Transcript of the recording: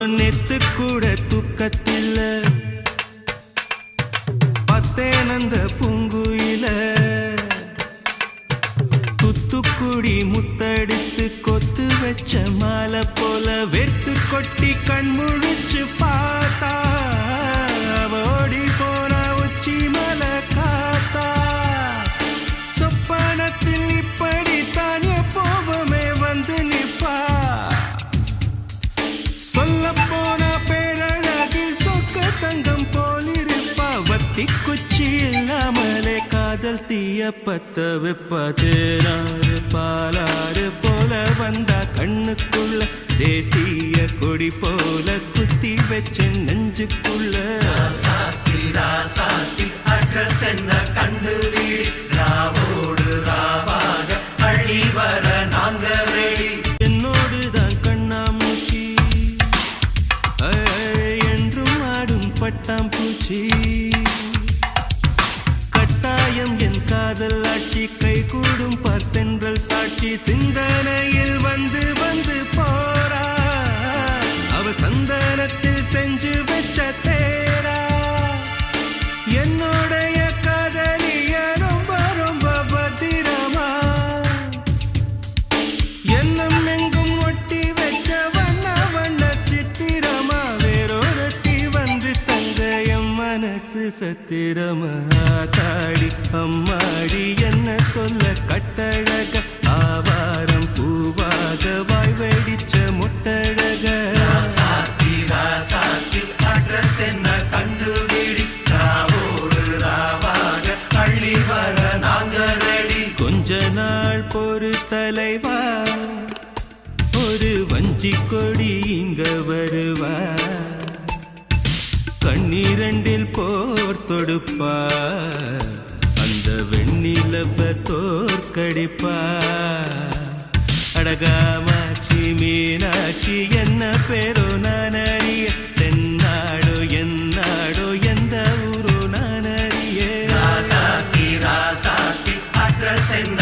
நேத்து கூட தூக்கத்தில்ல பத்தேனந்த பூங்குயில துத்துக்குடி முத்தடித்து கொத்து வச்ச மாலை போல வெத்து கொட்டி கண் முழிச்சு பார்த்தா ஓடி போன உச்சி மலை காத்தா சொப்பனத்தில் இப்படி தானே போவமே வந்து நிப்பா சொல்ல போன பேரழகில் சொக்க தங்கம் போலிருப்பா வத்தி குச்சி இல்லாமலே காதல் தீய பத்த வெப்ப தேனாறு பாலாறு போல வந்தா கண்ணுக்குள்ள தேசிய கொடி போல குத்தி வச்ச நெஞ்சுக்குள்ள அட்ரஸ் என்ன கண்டு வீடி ராவோடு ராவாக அழி வர நாங்க ரெடி என்னோடுதான் கண்ணாமூச்சி என்றும் ஆடும் பட்டாம்பூச்சி கட்டாயம் என் காதல் ஆட்சி கை கூடும் பார்த்தென்றல் சாட்சி சிந்தனையில் வந்து வந்து போறா அவ சந்தனத்தில் செஞ்சு வச்ச தேரா என்னுடைய காதலிய ரொம்ப ரொம்ப பத்திரமா என்னம் எங்கும் ஒட்டி வச்ச வண்ண வண்ண சித்திரமா வேறொருத்தி வந்து தங்க என் மனசு சத்திரமா தாடி அம்மாடி என்ன சொல்ல கட்டழக ஆவாரம் பூவாக வாய் வெடிச்ச முட்டழக அட்ரஸ் என்ன கண்டு வீடி ராவோடு ராவாக அள்ளி வர நாங்க ரெடி கொஞ்ச நாள் பொறு தலைவா ஒரு வஞ்சி கொடி இங்க வருவா கண்ணீரண்டில் போர் தொடுப்பா அந்த வெண்ணிலவ தோற்கடிப்பா அடகாமாட்சி மீனாட்சி என்ன பேரோ நான் அறிய தென்னாடோ என்னாடோ எந்த ஊரோ நான் அறிய ராசாத்தி அட்ரஸ் என்ன